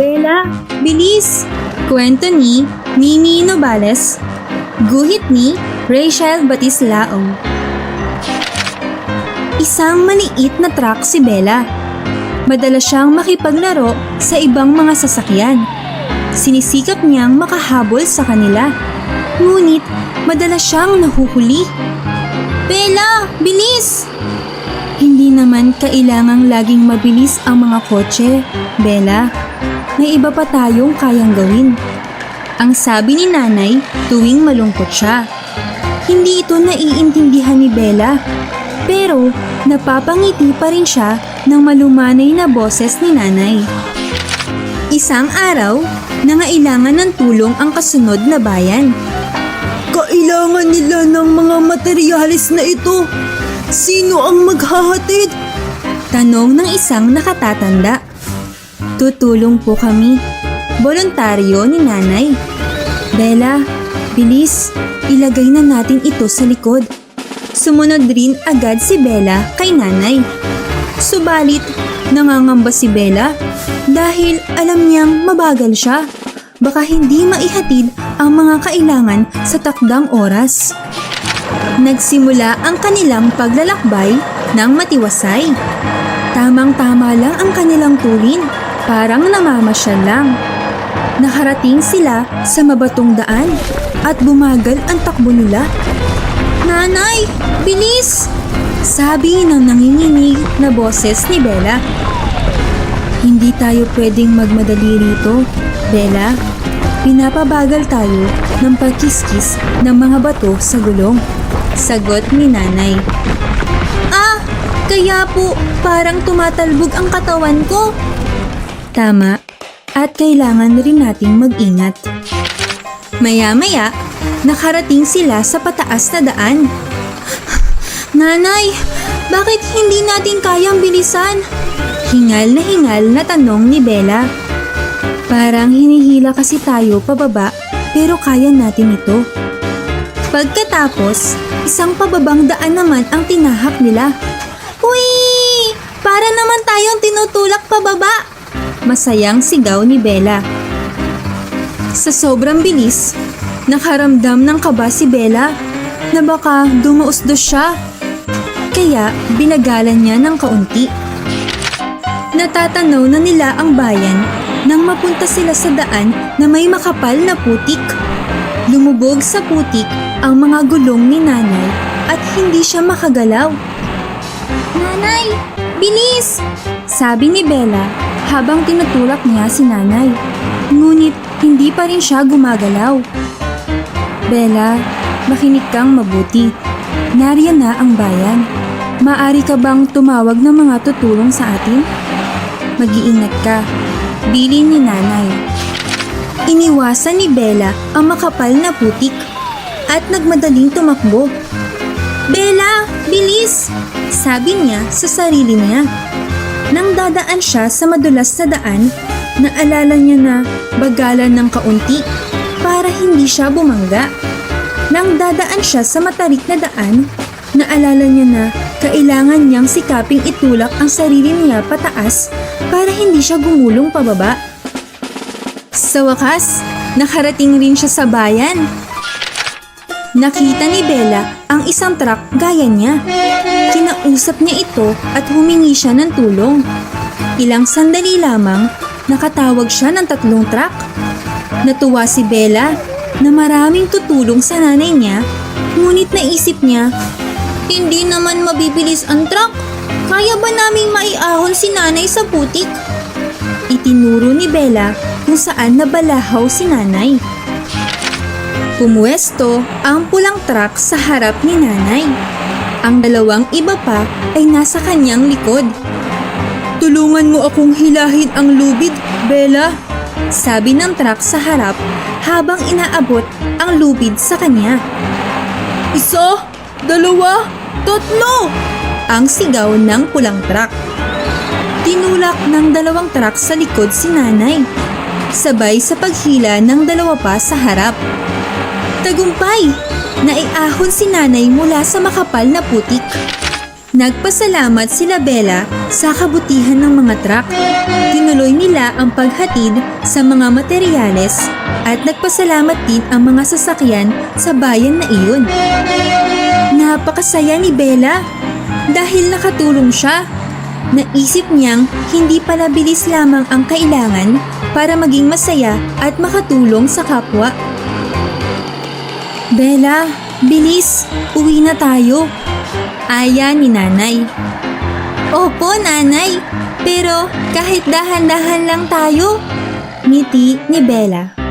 Bella, bilis! Kwento ni Mimi Nobales. Guhit ni Rachel Batislao. Isang maliit na truck si Bella. Madalas siyang makipaglaro sa ibang mga sasakyan. Sinisikap niyang makahabol sa kanila. Ngunit madalas siyang nahuhuli. Bella, bilis! Hindi naman kailangang laging mabilis ang mga kotse, Bella. May iba pa tayong kayang gawin. Ang sabi ni nanay tuwing malungkot siya. Hindi ito naiintindihan ni Bella. Pero napapangiti pa rin siya ng malumanay na boses ni nanay. Isang araw, nangailangan ng tulong ang kasunod na bayan. Kailangan nila ng mga materyales na ito. Sino ang maghahatid? Tanong ng isang nakatatanda. Tutulong po kami. Voluntaryo ni nanay. Bella, bilis, ilagay na natin ito sa likod. Sumunod rin agad si Bella kay nanay. Subalit, nangangamba si Bella dahil alam niyang mabagal siya. Baka hindi maihatid ang mga kailangan sa takdang oras. Nagsimula ang kanilang paglalakbay ng matiwasay. Tamang-tama lang ang kanilang tulin, parang namamasyal lang. Nakarating sila sa mabatong daan at bumagal ang takbo nila. Nanay, bilis! Sabi ng nanginginig na boses ni Bella. Hindi tayo pwedeng magmadali rito, Bella. Pinapabagal tayo ng pagkiskis ng mga bato sa gulong. Sagot ni nanay. Ah, kaya po parang tumatalbog ang katawan ko. Tama, at kailangan rin nating mag-ingat. Maya-maya, nakarating sila sa pataas na daan. Nanay, bakit hindi natin kayang bilisan? Hingal na tanong ni Bella. Parang hinihila kasi tayo pababa pero kaya natin ito. Pagkatapos, isang pababang daan naman ang tinahak nila. Uy! Para naman tayong tinutulak pababa! Masayang sigaw ni Bella. Sa sobrang bilis, nakaramdam ng kaba si Bella na baka dumausdos siya. Kaya binagalan niya ng kaunti. Natatanaw na nila ang bayan nang mapunta sila sa daan na may makapal na putik. Lumubog sa putik ang mga gulong ni nanay at hindi siya makagalaw. Nanay, bilis! Sabi ni Bella habang tinutulak niya si nanay. Ngunit hindi pa rin siya gumagalaw. Bella, makinig kang mabuti. Nariyan na ang bayan. Maaari ka bang tumawag ng mga tutulong sa atin? Mag-iingat ka. Bilin ni nanay. Iniwasan ni Bella ang makapal na putik at nagmadaling tumakbo. Bella, bilis! Sabi niya sa sarili niya. Nang dadaan siya sa madulas na daan, naalala niya na bagalan ng kaunti para hindi siya bumangga. Nang dadaan siya sa matarik na daan, naalala niya na kailangan niyang sikaping itulak ang sarili niya pataas para hindi siya gumulong pababa. Sa wakas, nakarating rin siya sa bayan. Nakita ni Bella ang isang truck gaya niya. Kinausap niya ito at humingi siya ng tulong. Ilang sandali lamang, nakatawag siya ng 3 truck. Natuwa si Bella na maraming tutulong sa nanay niya, ngunit naisip niya, hindi naman mabibilis ang truck. Kaya ba naming maiahon si nanay sa putik? Itinuro ni Bella kung saan nabalahaw si nanay. Pumuwesto ang pulang truck sa harap ni nanay. Ang 2 iba pa ay nasa kanyang likod. Tulungan mo akong hilahin ang lubid, Bella. Sabi ng truck sa harap habang inaabot ang lubid sa kanya. 1, 2, 3! Ang sigaw ng pulang truck. Tinulak ng 2 truck sa likod si nanay. Sabay sa paghila ng 2 pa sa harap. Tagumpay! Naiahon si nanay mula sa makapal na putik. Nagpasalamat sila Bella sa kabutihan ng mga truck. Tinuloy nila ang paghatid sa mga materyales at nagpasalamat din ang mga sasakyan sa bayan na iyon. Napakasaya ni Bella dahil nakatulong siya. Naisip niyang hindi pala bilis lamang ang kailangan para maging masaya at makatulong sa kapwa. Bella, bilis, uwi na tayo. Aya ni Nanay. Opo, Nanay. Pero kahit dahan-dahan lang tayo. Ngiti ni Bella.